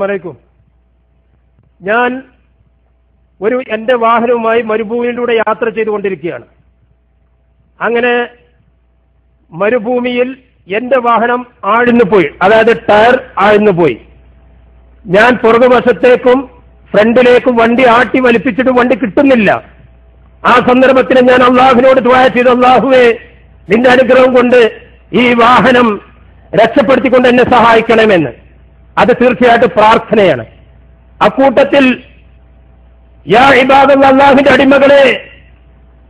അലൈക്കും. ഞാൻ എൻ്റെ വാഹനവുമായി മരുഭൂമിയിലൂടെ യാത്ര ചെയ്തുകൊണ്ടിരിക്കുകയാണ്. അങ്ങനെ മരുഭൂമിയിൽ എൻ്റെ വാഹനം ആഴ്ന്നു പോയി, അതായത് ടയർ ആഴ്ന്നു പോയി. ഞാൻ പുറകുവശത്തേക്കും ഫ്രണ്ടിലേക്കും വണ്ടി ആട്ടി വലിപ്പിച്ചിട്ട് വണ്ടി കിട്ടുന്നില്ല. ആ സന്ദർഭത്തിൽ ഞാൻ അള്ളാഹുവിനോട് ദുആ ചെയ്തു, അള്ളാഹുവേ നിന്റെ അനുഗ്രഹം കൊണ്ട് ഈ വാഹനം രക്ഷപ്പെടുത്തിക്കൊണ്ട് എന്നെ സഹായിക്കണമെന്ന്. അത് തീർച്ചയായിട്ടും പ്രാർത്ഥനയാണ്. അക്കൂട്ടത്തിൽ യാ ഇബാദല്ലാഹ്, അല്ലാഹുവിന്റെ അടിമകളെ,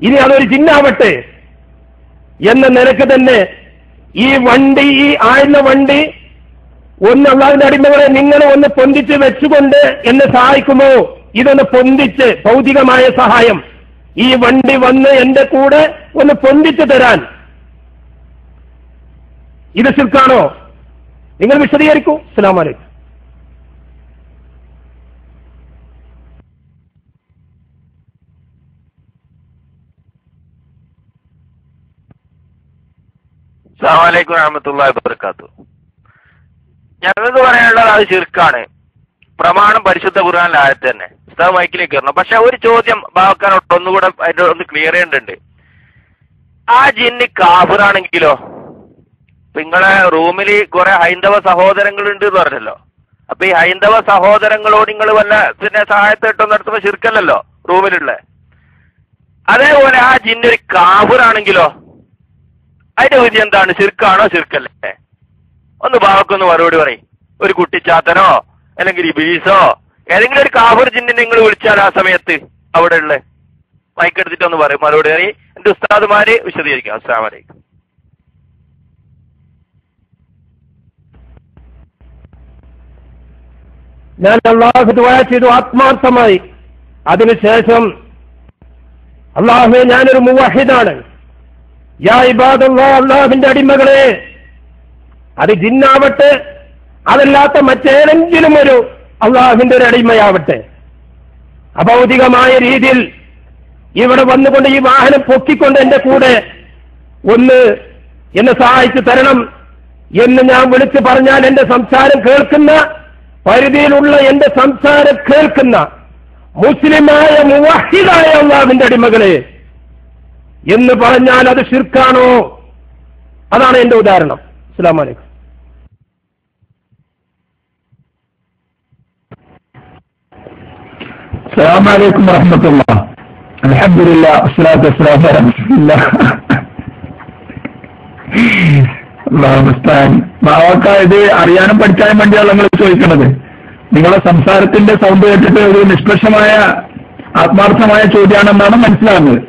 ഇനി അതൊരു ജിന്നാവട്ടെ എന്ന നിലക്ക് തന്നെ ഈ വണ്ടി, ഈ ആഴ്ന്ന വണ്ടി ഒന്ന് അല്ലാഹുവിന്റെ അടിമകളെ നിങ്ങൾ ഒന്ന് പൊന്തിച്ച് വെച്ചുകൊണ്ട് എന്നെ സഹായിക്കുമോ? ഇതൊന്ന് പൊന്തിച്ച്, ഭൗതികമായ സഹായം, ഈ വണ്ടി വന്ന് എന്റെ കൂടെ ഒന്ന് പൊന്തിച്ചു തരാൻ. ഇത് ശിർക്കാണോ? നിങ്ങൾ വിശദീകരിക്കൂ. അസ്സലാമു അലൈക്കും. അസ്സലാമു അലൈക്കും വറഹ്മത്തുള്ളാഹി വബറകാതുഹു. ഞങ്ങൾക്ക് പറയാനുള്ളത് അത് ശിർക്കാണ്. പ്രമാണം പരിശുദ്ധ ഖുർആനിലെ ആയത്ത് തന്നെ. ഉസ്താദ് മൈക്കിലേക്ക് വരണം. പക്ഷെ ഒരു ചോദ്യം ബാക്കാനോട്ട് ഒന്നുകൂടെ അതിന്റെ ഒന്ന് ക്ലിയർ ചെയ്യേണ്ടതുണ്ട്. ആ ജിന്ന് കാഫിറാണെങ്കിലോ? നിങ്ങളെ റൂമിൽ കുറെ ഹൈന്ദവ സഹോദരങ്ങളുണ്ട് എന്ന് പറഞ്ഞല്ലോ. അപ്പൊ ഈ ഹൈന്ദവ സഹോദരങ്ങളോട് നിങ്ങൾ വല്ല സഹായത്തിട്ടൊന്നും നടത്തുമ്പോ ശിർക്കല്ലല്ലോ റൂമിലുള്ള. അതേപോലെ ആ ജിന്നൊരു കാഫിറാണെങ്കിലോ? അതിന്റെ വിധി എന്താണ്? ശിർക്കാണോ ശിർക്കല്ലേ? ഒന്ന് ബാവക്കൊന്ന് മറുപടി പറയും. ഒരു കുട്ടിച്ചാത്തനോ അല്ലെങ്കിൽ ഇബീസോ ഏതെങ്കിലും ഒരു കാഫിർ ജിന്നിനെ നിങ്ങൾ വിളിച്ചാൽ ആ സമയത്ത് അവിടെ ഉള്ള മൈക്കെടുത്തിട്ടൊന്ന് പറയും, മറുപടി പറയും. എന്റെ ഉസ്താദുമാര് വിശദീകരിക്കാം. അസ്സലാമു അലൈക്കും. ഞാൻ അള്ളാഹു ദുആ ചെയ്തു ആത്മാർത്ഥമായി. അതിനുശേഷം അള്ളാഹുവേ ഞാനൊരു മുവഹിദാണ്, യാ ഇബാദല്ലാഹ്, അള്ളാഹുവിന്റെ അടിമകളെ, അത് ജിന്നാവട്ടെ അതല്ലാത്ത മറ്റേതെങ്കിലും ഒരു അള്ളാഹുവിന്റെ ഒരു അടിമയാവട്ടെ, അഭൗതികമായ രീതിയിൽ ഇവിടെ വന്നുകൊണ്ട് ഈ വാഹനം പൊക്കിക്കൊണ്ട് എന്റെ കൂടെ ഒന്ന് എന്നെ സഹായിച്ചു തരണം എന്ന് ഞാൻ വിളിച്ചു പറഞ്ഞാൽ എന്റെ സംസാരം കേൾക്കുന്ന, പരിധിയിലുള്ള എന്റെ സംസാരം കേൾക്കുന്ന മുസ്ലിമായ മുവഹിദായ അള്ളാഹുവിന്റെ അടിമകളെ എന്ന് പറഞ്ഞാൽ അത് ശിർക്കാണോ? അതാണ് എന്റെ ഉദാഹരണം. അസ്സലാമു അലൈക്കും. അസ്സലാമു അലൈക്കും വറഹ്മത്തുള്ളാഹി. അൽഹംദുലില്ലാഹ് വസ്സലാത്തു വസ്സലാമു അലാ റസൂലില്ലാഹ്. അല്ലാഹു മുസ്തആൻ. ഇത് അറിയാനും പഠിക്കാനും വേണ്ടിയാണ് നിങ്ങൾ ചോദിക്കുന്നത്. നിങ്ങളുടെ സംസാരത്തിന്റെ സൗണ്ട് കേട്ടിട്ട് ഒരു നിഷ്പക്ഷമായ ആത്മാർത്ഥമായ ചോദ്യമാണെന്നാണ് മനസ്സിലാകുന്നത്.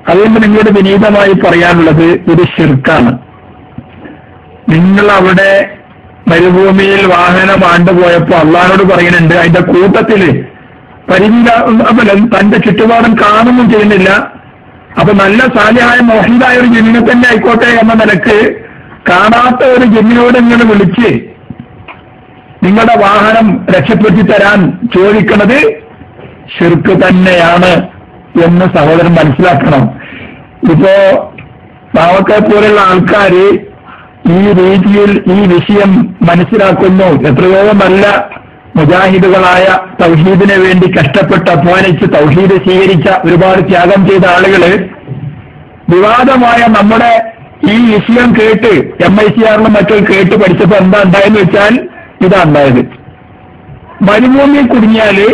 അതുകൊണ്ട് നിങ്ങളോട് വിനീതമായി പറയാനുള്ളത് ഇത് ശിർക്കാണ്. നിങ്ങൾ അവിടെ മരുഭൂമിയിൽ വാഹനം ആണ്ടുപോയപ്പോ അള്ളാഹുവോട് പറയുന്നുണ്ട്, അതിന്റെ കൂട്ടത്തില് തന്റെ ചുറ്റുപാടും കാണുന്നും ചെയ്യുന്നില്ല. അപ്പൊ നല്ല സാലിഹായ മോഹിതായ ഒരു ജിന്നിനെ തന്നെ ആയിക്കോട്ടെ എന്ന നിലക്ക് കാണാത്ത ഒരു ജിന്നിനോട് നിങ്ങൾ വിളിച്ച് നിങ്ങളുടെ വാഹനം രക്ഷപ്പെടുത്തി തരാൻ ചോദിക്കുന്നത് ശിർക്ക് തന്നെയാണ് എന്ന് സഹോദരൻ മനസ്സിലാക്കണം. ഇപ്പോ പാവക്കെ പോലുള്ള ആൾക്കാര് ഈ രീതിയിൽ ഈ വിഷയം മനസ്സിലാക്കുന്നു. എത്രയോ നല്ല മുജാഹിദുകളായ തൗഹീദിനെ വേണ്ടി കഷ്ടപ്പെട്ട് അധ്വാനിച്ച് തൗഹീദ് സ്വീകരിച്ച ഒരുപാട് ത്യാഗം ചെയ്ത ആളുകള് വിവാദമായ നമ്മുടെ ഈ വിഷയം കേട്ട് MICRലും മറ്റും കേട്ട് പഠിച്ചപ്പോ എന്താ ഉണ്ടായെന്ന് വെച്ചാൽ ഇതാ ഉണ്ടായത്. മരുഭൂമിയിൽ കുടുങ്ങിയാല്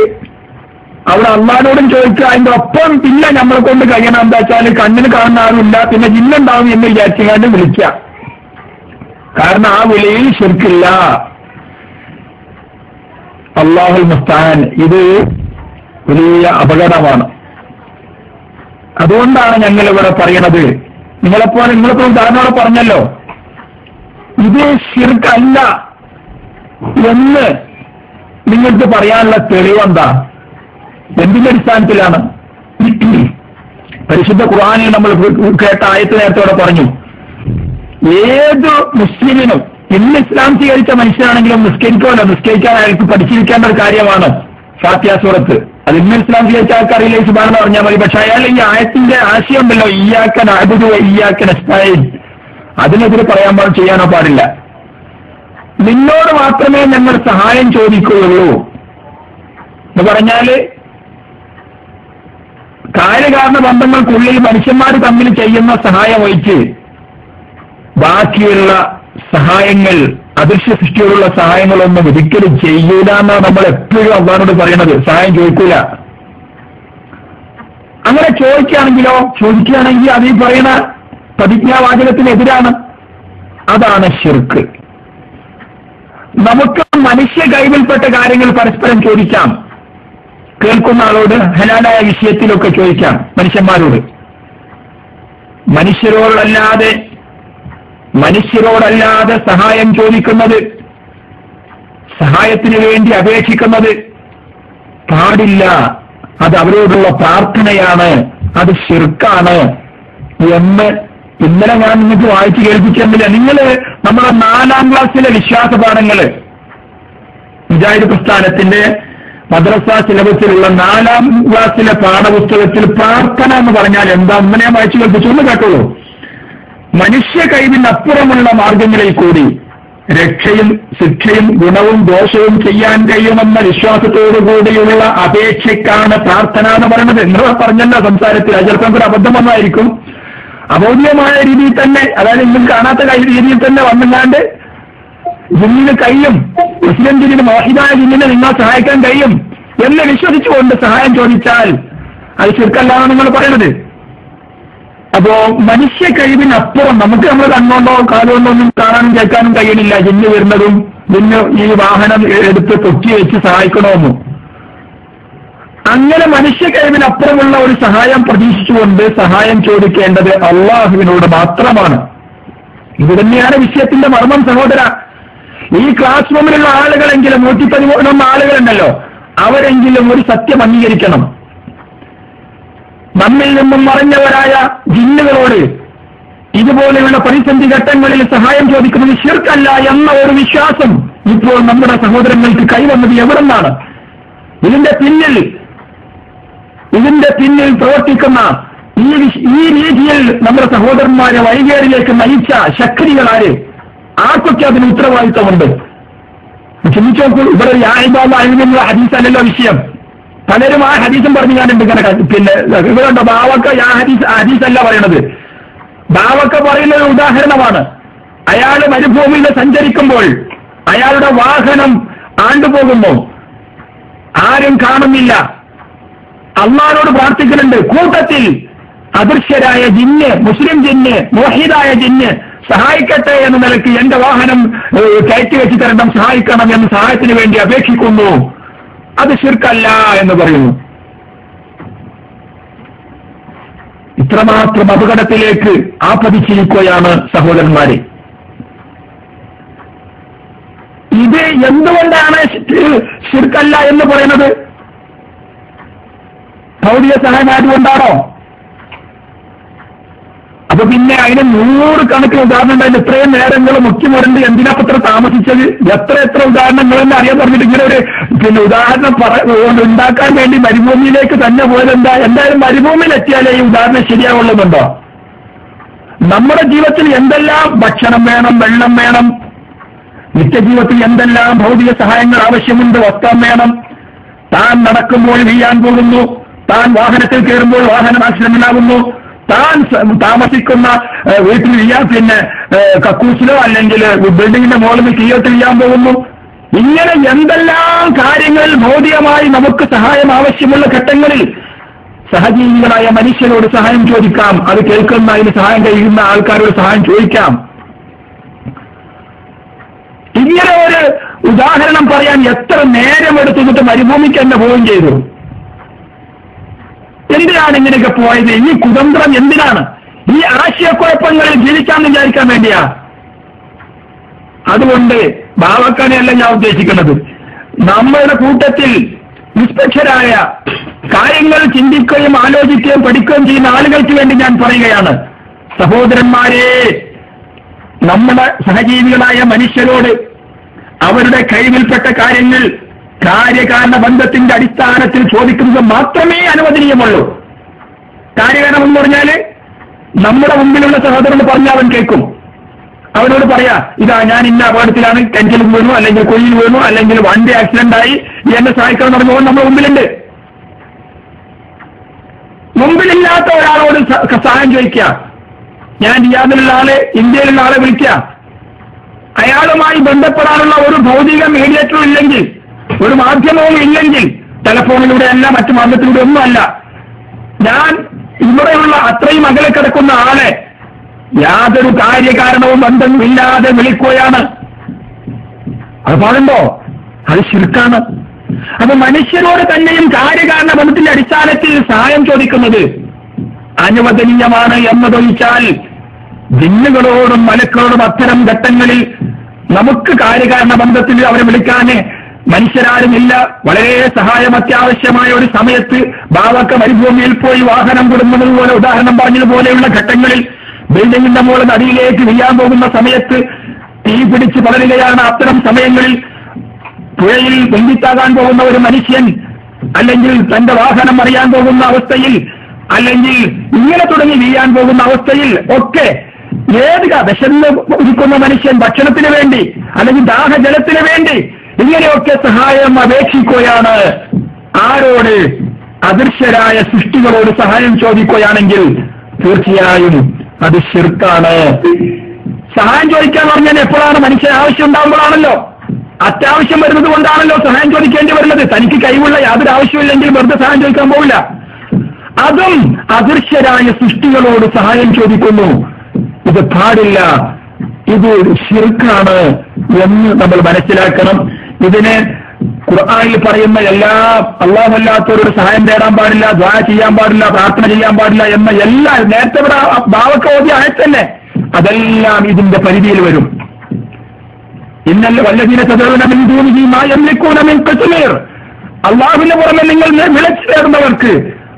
അവിടെ അള്ളാഹുവോടും ചോദിക്കുക, അതിന്റെ ഒപ്പം പിന്നെ നമ്മളെ കൊണ്ട് കഴിയണം. എന്താ വെച്ചാൽ കണ്ണിന് കാണുന്ന ആരുമില്ല, പിന്നെ ജിന്നുണ്ടാവും എന്ന് വിചാരിച്ചുകൊണ്ട് വിളിക്കുക. കാരണം ആ വിളിയിൽ ശിർക്കില്ല. അല്ലാഹുൽ മുസ്തആൻ. ഇത് വലിയ അപകടമാണ്. അതുകൊണ്ടാണ് ഞങ്ങൾ ഇവിടെ പറയണത്. നിങ്ങളിപ്പോ ഉദാഹരണോടെ പറഞ്ഞല്ലോ, ഇത് ശിർക്കല്ല എന്ന് നിങ്ങൾക്ക് പറയാനുള്ള തെളിവെന്താ? എന്തിന്റെ അടിസ്ഥാനത്തിലാണ്? പരിശുദ്ധ ഖുർആനിൽ നമ്മൾ കേട്ട ആയത്ത് നേരത്തോടെ പറഞ്ഞു, ഏത് മുസ്ലിമിനും ഇന്ന് ഇസ്ലാം സ്വീകരിച്ച മനുഷ്യനാണെങ്കിലും നിസ്കരിക്കാൻ അയാൾക്ക് പഠിച്ചിരിക്കേണ്ട ഒരു കാര്യമാണ് ഫാത്തിഹ സൂറത്ത്. അത് ഇന്ന് ഇസ്ലാം സ്വീകരിച്ച ആൾക്കറിയില്ല സുബ്ഹാനല്ലാഹ് പറഞ്ഞാൽ മതി. പക്ഷെ അയാൾ ഈ ആയത്തിന്റെ ആശയം ഉണ്ടല്ലോ, ഇയ്യാക നഅ്ബുദു വ ഇയ്യാക നസ്തഈൻ, അതിനെതിരെ പറയാൻ ചെയ്യാനോ പാടില്ല. നിന്നോട് മാത്രമേ ഞങ്ങൾ സഹായം ചോദിക്കുകയുള്ളൂ എന്ന് പറഞ്ഞാല് കാര്യകാരണ ബന്ധങ്ങൾക്കുള്ളിൽ മനുഷ്യന്മാർ തമ്മിൽ ചെയ്യുന്ന സഹായം ഒഴിച്ച് ബാക്കിയുള്ള സഹായങ്ങൾ, അദൃശ്യ സൃഷ്ടിയോടുള്ള സഹായങ്ങളൊന്നും ഒരിക്കലും ചെയ്യൂല എന്നാണ് നമ്മൾ എപ്പോഴും അള്ളാഹുവോട് പറയണത്. സഹായം ചോദിക്കൂല. അങ്ങനെ ചോദിക്കുകയാണെങ്കിൽ അത് ഈ പറയുന്ന പ്രതിജ്ഞാവാചകത്തിനെതിരാണ്. അതാണ് ശിർക്ക്. നമുക്ക് മനുഷ്യ കൈവിൽപ്പെട്ട കാര്യങ്ങൾ പരസ്പരം ചോദിക്കാം. കേൾക്കുന്ന ആളോട് ഹലാലായ വിഷയത്തിലൊക്കെ ചോദിക്കാം. മനുഷ്യന്മാരോട് മനുഷ്യരോടല്ലാതെ സഹായം ചോദിക്കുന്നത്, സഹായത്തിന് വേണ്ടി അപേക്ഷിക്കുന്നത് പാടില്ല. അത് അവരോടുള്ള പ്രാർത്ഥനയാണ്, അത് ശിർക്കാണ് എന്ന് ഇന്നലെ ഞാൻ നിങ്ങൾക്ക് വായിച്ചു കേൾപ്പിച്ചെന്നില്ല. നിങ്ങള് നമ്മുടെ 4ാം ക്ലാസ്സിലെ വിശ്വാസ പാഠങ്ങള്, മുജാഹിദ് പ്രസ്ഥാനത്തിന്റെ മദ്രസ സിലബസിലുള്ള 4ാം ക്ലാസ്സിലെ പാഠപുസ്തകത്തിൽ പ്രാർത്ഥന എന്ന് പറഞ്ഞാൽ എന്താ ഒന്ന് ഞാൻ വായിച്ചു കേൾപ്പിച്ചു. ഒന്ന് കേട്ടോളൂ. മനുഷ്യ കഴിവിനപ്പുറമുള്ള മാർഗങ്ങളിൽ കൂടി രക്ഷയും ശിക്ഷയും ഗുണവും ദോഷവും ചെയ്യാൻ കഴിയുമെന്ന വിശ്വാസത്തോടുകൂടിയുള്ള അപേക്ഷയ്ക്കാണ് പ്രാർത്ഥന എന്ന് പറയുന്നത്. നിങ്ങൾ പറഞ്ഞല്ലോ സംസാരത്തിൽ, അത് ചിലപ്പോൾ ഒരു അബദ്ധം വന്നായിരിക്കും. അബോധ്യമായ രീതിയിൽ തന്നെ, അതായത് നിങ്ങൾ കാണാത്ത രീതിയിൽ തന്നെ വന്നെങ്ങാണ്ട് ജിന്നിന് കഴിയും, മുസ്ലിം ജിന്നിന് മോഹിതായ ജിന്നിനെ നിങ്ങൾ സഹായിക്കാൻ കഴിയും എന്ന് വിശ്വസിച്ചുകൊണ്ട് സഹായം ചോദിച്ചാൽ അത് ശിർക്കല്ലാന്നാണ് നിങ്ങൾ പറയുന്നത്. അപ്പോ മനുഷ്യ കഴിവിനപ്പുറം നമുക്ക് നമ്മൾ കണ്ണുകൊണ്ടോ കാലുകൊണ്ടോ ഒന്നും കാണാനും കേൾക്കാനും കഴിയണില്ല. ജിന്ന് വരുന്നതും ജിന്ന് ഈ വാഹനം എടുത്ത് തൊക്കി വെച്ച് സഹായിക്കണമെന്നും. അങ്ങനെ മനുഷ്യ കഴിവിനപ്പുറമുള്ള ഒരു സഹായം പ്രതീക്ഷിച്ചുകൊണ്ട് സഹായം ചോദിക്കേണ്ടത് അള്ളാഹുവിനോട് മാത്രമാണ്. ഇത് തന്നെയാണ് വിഷയത്തിന്റെ മർമ്മം സഹോദര. ഈ ക്ലാസ് റൂമിലുള്ള ആളുകളെങ്കിലും 113 ആളുകളുണ്ടല്ലോ, അവരെങ്കിലും ഒരു സത്യം അംഗീകരിക്കണം. നമ്മിൽ നിന്നും മറഞ്ഞവരായ ജിന്നുകളോട് ഇതുപോലെയുള്ള പ്രതിസന്ധി ഘട്ടങ്ങളിൽ സഹായം ചോദിക്കുന്നത് ശിർക്കല്ല എന്ന ഒരു വിശ്വാസം ഇപ്പോൾ നമ്മുടെ സഹോദരങ്ങൾക്ക് കൈവന്നത് എവിടെന്നാണ്? ഇതിന്റെ പിന്നിൽ പ്രവർത്തിക്കുന്ന ഈ രീതിയിൽ നമ്മുടെ സഹോദരന്മാരെ വൈകേറിലേക്ക് നയിച്ച ശക്തികളാര്? ആർക്കൊക്കെ അതിന് ഉത്തരവാദിത്തമുണ്ട്? ചിന്തിച്ചു നോക്കൂ. ഇവിടെ യാഹിബാലുള്ള ഹദീസല്ലല്ലോ വിഷയം. പലരും ആ ഹദീസും പറഞ്ഞു ഞാനുണ്ട്. പിന്നെ ഇവിടെ ഉണ്ടോ ബാവക്ക? ഹദീസല്ല പറയണത്. ബാവക്ക പറയുന്ന ഒരു ഉദാഹരണമാണ്. അയാൾ മരുഭൂമിയിൽ സഞ്ചരിക്കുമ്പോൾ അയാളുടെ വാഹനം ആണ്ടുപോകുമ്പോ ആരും കാണുന്നില്ല. അള്ളാഹുവോട് പ്രാർത്ഥിക്കുന്നുണ്ട്. കൂട്ടത്തിൽ അദൃശ്യരായ ജിന്ന്, മുസ്ലിം ജിന്ന്, മോഹിതായ ജിന്ന് സഹായിക്കട്ടെ എന്ന നിലയ്ക്ക് എന്റെ വാഹനം കയറ്റി വെച്ച് തരണം, സഹായിക്കണം എന്ന് സഹായത്തിന് വേണ്ടി അപേക്ഷിക്കുന്നു. അത് ശിർക്കല്ല എന്ന് പറയുന്നു. ഇത്രമാത്രം അപകടത്തിലേക്ക് ആപതിച്ചിരിക്കുകയാണ് സഹോദരന്മാരെ. ഇത് എന്തുകൊണ്ടാണ് ശിർക്കല്ല എന്ന് പറയുന്നത്? ഭൗതിക സഹായം ആയതുകൊണ്ടാണോ? അപ്പൊ പിന്നെ അതിന് 100 കണക്കിന് ഉദാഹരണം ഉണ്ടായിരുന്നു. ഇത്രയും നേരങ്ങൾ മുഖ്യമന്ത്രി എന്തിനാപ്പത്ര താമസിച്ചത്? എത്ര ഉദാഹരണങ്ങളെന്ന് അറിയാൻ പറഞ്ഞിട്ട് ഇങ്ങനെ ഒരു ഉദാഹരണം ഉണ്ടാക്കാൻ വേണ്ടി മരുഭൂമിയിലേക്ക് തന്നെ പോയത് എന്തായാലും മരുഭൂമിയിലെത്തിയാലേ ഈ ഉദാഹരണം ശരിയാവുള്ളതുണ്ടോ? നമ്മുടെ ജീവിതത്തിൽ എന്തെല്ലാം ഭക്ഷണം വേണം, വെള്ളം വേണം, നിത്യജീവിതത്തിൽ എന്തെല്ലാം ഭൗതിക സഹായങ്ങൾ ആവശ്യമുണ്ട്, വസ്ത്രം വേണം. താൻ നടക്കുമ്പോൾ വീഴാൻ പോകുന്നു, താൻ വാഹനത്തിൽ കയറുമ്പോൾ വാഹനം ആക്സിഡന്റിലാകുന്നു, താൻ താമസിക്കുന്ന വീട്ടിൽ പിന്നെ കക്കൂസിലോ അല്ലെങ്കിൽ ബിൽഡിങ്ങിന്റെ മുകളിൽ തീയത്തിൽ ചെയ്യാൻ പോകുന്നു. ഇങ്ങനെ എന്തെല്ലാം കാര്യങ്ങൾ ഭൗതികമായി നമുക്ക് സഹായം ആവശ്യമുള്ള ഘട്ടങ്ങളിൽ സഹജീവികളായ മനുഷ്യരോട് സഹായം ചോദിക്കാം. അത് കേൾക്കുന്ന, അതിന് സഹായം കഴിയുന്ന ആൾക്കാരോട് സഹായം ചോദിക്കാം. ഇങ്ങനെ ഒരു ഉദാഹരണം പറയാൻ എത്ര നേരം എടുത്തിട്ട് മരുഭൂമിക്ക് തന്നെ പോവുകയും ചെയ്തു. എന്തിനാണ് ഇങ്ങനെയൊക്കെ പോയത്? ഈ കുതന്ത്രം എന്തിനാണ്? ഈ ആശയക്കുഴപ്പങ്ങളിൽ ജീവിക്കാമെന്ന് വിചാരിക്കാൻ വേണ്ടിയാ. അതുകൊണ്ട് ബാവക്കാനെയല്ല ഞാൻ ഉദ്ദേശിക്കുന്നത്. നമ്മളുടെ കൂട്ടത്തിൽ നിഷ്പക്ഷരായ കാര്യങ്ങൾ ചിന്തിക്കുകയും ആലോചിക്കുകയും പഠിക്കുകയും ചെയ്യുന്ന ആളുകൾക്ക് വേണ്ടി ഞാൻ പറയുകയാണ്. സഹോദരന്മാരെ, നമ്മുടെ സഹജീവികളായ മനുഷ്യരോട് അവരുടെ കഴിവിൽപ്പെട്ട കാര്യങ്ങൾ കാര്യകാരണ ബന്ധത്തിന്റെ അടിസ്ഥാനത്തിൽ ചോദിക്കുന്നത് മാത്രമേ അനുവദനീയമുള്ളൂ. കാര്യകാരണം എന്ന് പറഞ്ഞാല് നമ്മുടെ മുമ്പിലുള്ള സഹോദരൻ പറഞ്ഞാൽ അവൻ കേൾക്കും. അവനോട് പറയാ, ഇതാ ഞാൻ ഇന്ന അപകടത്തിലാണ്, കിണറ്റിൽ വീണു, അല്ലെങ്കിൽ കുഴിയിൽ വീണു, അല്ലെങ്കിൽ വണ്ടി ആക്സിഡന്റ് ആയി, എന്നെ സഹായിക്കണം എന്ന് പറഞ്ഞുകൊണ്ട് നമ്മുടെ മുമ്പിലുണ്ട്. മുമ്പിലില്ലാത്ത ഒരാളോട് സഹായം ചോദിക്കുക. ഞാൻ റിയാദിലുള്ള ആളെ, ഇന്ത്യയിലുള്ള ആളെ വിളിക്കുക. അയാളുമായി ബന്ധപ്പെടാനുള്ള ഒരു ഭൗതിക മീഡിയേറ്ററും ഇല്ലെങ്കിൽ, ഒരു മാധ്യമവും ഇല്ലെങ്കിൽ, ടെലഫോണിലൂടെ അല്ല, മറ്റു മാധ്യമത്തിലൂടെ ഒന്നുമല്ല, ഞാൻ ഇവിടെയുള്ള അത്രയും അകലെ കിടക്കുന്ന ആളെ യാതൊരു കാര്യകാരണവും ബന്ധമില്ലാതെ വിളിക്കുകയാണ്. അത് പാടുണ്ടോ? അത് ശിർക്കാണ്. അപ്പൊ മനുഷ്യരോട് തന്നെയും കാര്യകാരണ ബന്ധത്തിന്റെ അടിസ്ഥാനത്തിൽ സഹായം ചോദിക്കുന്നത് അനുവദനീയമാണ് എന്നതൊഴിച്ചാൽ ജിന്നുകളോടും മലക്കളോടും അത്തരം ഘട്ടങ്ങളിൽ നമുക്ക് കാര്യകാരണ ബന്ധത്തിൽ അവരെ വിളിക്കാന് മനുഷ്യരാരുമില്ല. വളരെ സഹായം അത്യാവശ്യമായ ഒരു സമയത്ത് ബാവക്ക മരുഭൂമിയിൽ പോയി വാഹനം കൊടുക്കുന്നത് പോലെ, ഉദാഹരണം പറഞ്ഞതുപോലെയുള്ള ഘട്ടങ്ങളിൽ ബിൽഡിങ്ങിന്റെ മുകളിൽ അടിയിലേക്ക് വീഴാൻ പോകുന്ന സമയത്ത് തീ പിടിച്ച് പടരുകയാണ്. അത്തരം സമയങ്ങളിൽ പുഴയിൽ ബന്ധിത്താകാൻ പോകുന്ന ഒരു മനുഷ്യൻ, അല്ലെങ്കിൽ തന്റെ വാഹനം അറിയാൻ പോകുന്ന അവസ്ഥയിൽ, അല്ലെങ്കിൽ ഇങ്ങനെ തുടങ്ങി വീഴാൻ പോകുന്ന അവസ്ഥയിൽ ഒക്കെ ഏത് വിശന്ന് ഇരിക്കുന്ന മനുഷ്യൻ ഭക്ഷണത്തിന് വേണ്ടി അല്ലെങ്കിൽ ദാഹജലത്തിന് വേണ്ടി ഇങ്ങനെയൊക്കെ സഹായം അപേക്ഷിക്കുകയാണ്. ആരോട്? അദൃശ്യരായ സൃഷ്ടികളോട് സഹായം ചോദിക്കുകയാണെങ്കിൽ തീർച്ചയായും അത് ശിർക്കാണ്. സഹായം ചോദിക്കാൻ പറഞ്ഞാൽ എപ്പോഴാണ്? മനുഷ്യൻ ആവശ്യം ഉണ്ടാകുമ്പോഴാണല്ലോ. അത്യാവശ്യം വരുന്നത് കൊണ്ടാണല്ലോ സഹായം ചോദിക്കേണ്ടി വരുന്നത്. തനിക്ക് കഴിവുള്ള യാതൊരു ആവശ്യമില്ലെങ്കിൽ വെറുതെ സഹായം ചോദിക്കാൻ പോവില്ല. അതും അദൃശ്യരായ സൃഷ്ടികളോട് സഹായം ചോദിക്കുന്നു. ഇത് പാടില്ല, ഇത് ശിർക്കാണ് എന്ന് നമ്മൾ മനസ്സിലാക്കണം. ഇതിന് ഖുർആനിൽ പറയുന്ന എല്ലാ അല്ലാഹുവല്ലാത്തവരോട് സഹായം തേടാൻ പാടില്ല, ദുആ ചെയ്യാൻ പാടില്ല, പ്രാർത്ഥന ചെയ്യാൻ പാടില്ല എന്ന എല്ലാ നേരത്തെ ഇവിടെ ബാവക്ക ഓതിയ ആയത്തന്നെ അതെല്ലാം ഇതിന്റെ പരിധിയിൽ വരും. ഇന്നല്ല വല്ലദീന തദഊന മിൻ ദൂനിഹി മാ യംലികൂന മിൻ ഖത്മീർ. അല്ലാഹുവിന് പുറമെ നിങ്ങൾ വിളിച്ചു തേടുന്നവർക്ക്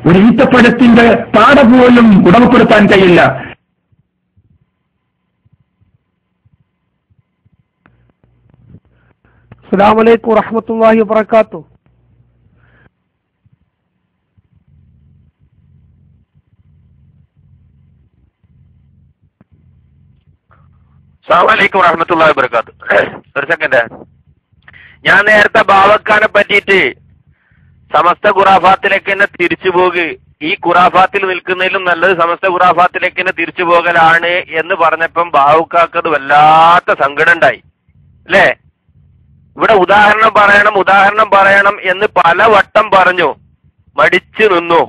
ഒരു ഈത്തപ്പഴത്തിന്റെ പാട പോലും ഉടമപ്പെടുത്താൻ കഴിയില്ല. അസ്സലാമു അലൈക്കും വറഹ്മത്തുള്ളാഹി വബറകാതുഹു. അസ്സലാമു അലൈക്കും വറഹ്മത്തുള്ളാഹി വബറകാതുഹു. ഒരു സെക്കൻഡ്, ഞാൻ നേരത്തെ ബാവക്കാനെ പറ്റിയിട്ട് സമസ്ത ഖുറാഫാത്തിലേക്ക് തന്നെ തിരിച്ചു പോകുക, ഈ ഖുറാഫാത്തിൽ നിൽക്കുന്നതിലും നല്ലത് സമസ്ത ഖുറാഫാത്തിലേക്ക് തന്നെ തിരിച്ചു പോകലാണ് എന്ന് പറഞ്ഞപ്പം ബാവുക്കാക്കത് വല്ലാത്ത സങ്കടം ഉണ്ടായി അല്ലേ? ഇവിടെ ഉദാഹരണം പറയണം എന്ന് പല വട്ടം പറഞ്ഞു, മടിച്ചു നിന്നു.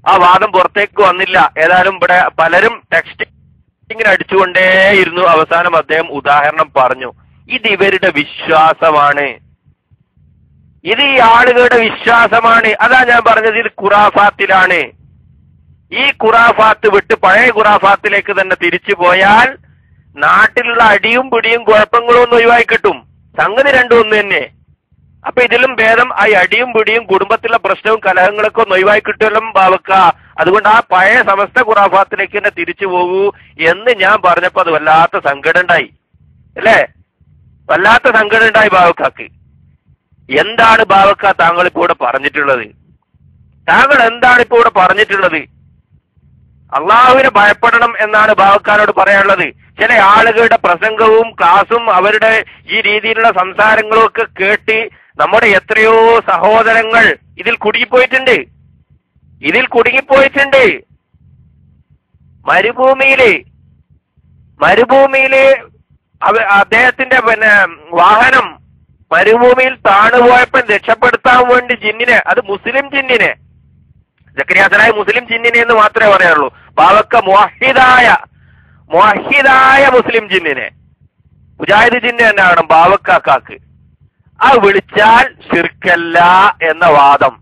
ആ വാദം പുറത്തേക്ക് വന്നില്ല. ഏതായാലും ഇവിടെ പലരും ടെക്സ്റ്റ് ഇങ്ങനെ അടിച്ചുകൊണ്ടേയിരുന്നു. അവസാനം അദ്ദേഹം ഉദാഹരണം പറഞ്ഞു. ഇത് ഇവരുടെ വിശ്വാസമാണ്, ഇത് ഈ ആളുകളുടെ വിശ്വാസമാണ്. അതാ ഞാൻ പറഞ്ഞത്, ഇത് ഖുറാഫാത്തിലാണ്. ഈ ഖുറാഫാത്ത് വിട്ട് പഴയ ഖുറാഫാത്തിലേക്ക് തന്നെ തിരിച്ചു പോയാൽ നാട്ടിലുള്ള അടിയും പിടിയും കുഴപ്പങ്ങളും ഒന്നും ഒഴിവായി കിട്ടും. സംഗതി രണ്ടും ഒന്ന് തന്നെ. അപ്പൊ ഇതിലും ഭേദം ആ അടിയും പിടിയും കുടുംബത്തിലുള്ള പ്രശ്നവും കലഹങ്ങളൊക്കെ ഒന്ന് ഒഴിവായി കിട്ടുമല്ലോ ബാവക്ക. അതുകൊണ്ട് ആ പഴയ സമസ്ത ഖുറാഫാത്തിലേക്ക് തന്നെ തിരിച്ചു പോകൂ എന്ന് ഞാൻ പറഞ്ഞപ്പോ അത് വല്ലാത്ത സങ്കടം ഉണ്ടായി അല്ലേ? വല്ലാത്ത സങ്കടം ഉണ്ടായി ബാവക്കാക്ക്. എന്താണ് ബാവക്ക താങ്കൾ ഇപ്പോ ഇവിടെ പറഞ്ഞിട്ടുള്ളത്? താങ്കൾ എന്താണ് ഇപ്പോ ഇവിടെ പറഞ്ഞിട്ടുള്ളത്? അള്ളാഹുവിനെ ഭയപ്പെടണം എന്നാണ് ബാവക്കാനോട് പറയാനുള്ളത്. ചില ആളുകളുടെ പ്രസംഗവും ക്ലാസും അവരുടെ ഈ രീതിയിലുള്ള സംസാരങ്ങളും ഒക്കെ കേട്ട് നമ്മുടെ എത്രയോ സഹോദരങ്ങൾ ഇതിൽ കുടുങ്ങിപ്പോയിട്ടുണ്ട്. മരുഭൂമിയില് അദ്ദേഹത്തിന്റെ വാഹനം മരുഭൂമിയിൽ താണുപോയപ്പോൾ രക്ഷപ്പെടുത്താൻ വേണ്ടി ജിന്നിനെ, അത് മുസ്ലിം ജിന്നിനെ, സക്കരിയാസനായ മുസ്ലിം ജിന്നിനെ എന്ന് മാത്രമേ പറയാനുള്ളൂ. ബാവക്ക മുവഹിദായ മുസ്ലിം ജിന്നിനെ, മുജാഹിദ് ജിന്നെ തന്നെ ആകണം ബാവക്കാക്ക്. ആ വിളിച്ചാൽ ശിർക്കല്ല എന്ന വാദം.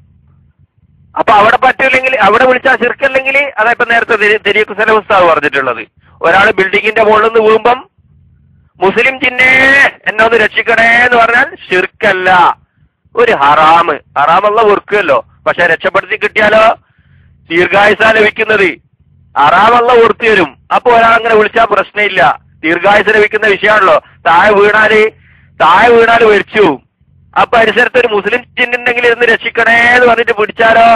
അപ്പൊ അവിടെ പറ്റില്ലെങ്കിൽ, അവിടെ വിളിച്ചാൽ ശിർക്കല്ലെങ്കിൽ, അതാ ഇപ്പൊ നേരത്തെ തെരീഖ് സലഫ് ഉസ്താദ് പറഞ്ഞിട്ടുള്ളത്, ഒരാൾ ബിൽഡിങ്ങിന്റെ മുകളിൽ നിന്ന് വീഴുമ്പം മുസ്ലിം ജിന്നെ എന്നെ ഒന്ന് രക്ഷിക്കണേ എന്ന് പറഞ്ഞാൽ ശിർക്കല്ല, ഒരു ഹറാമല്ല വെറുക്കുമല്ലോ. പക്ഷെ രക്ഷപ്പെടുത്തി കിട്ടിയാലോ ദീർഘായുസാ ലഭിക്കുന്നത്. ഹറാമല്ല വെറുത്തി വരും. അപ്പൊ ഒരാൾ അങ്ങനെ വിളിച്ചാൽ പ്രശ്നമില്ല, ദീർഘായുസ് ലഭിക്കുന്ന വിഷയമാണല്ലോ. താഴെ വീണാല് മരിച്ചു. ആ പരിസരത്ത് ഒരു മുസ്ലിം ജിന്നുണ്ടെങ്കിൽ ഇന്ന് രക്ഷിക്കണേ എന്ന് പറഞ്ഞിട്ട് പിടിച്ചാലോ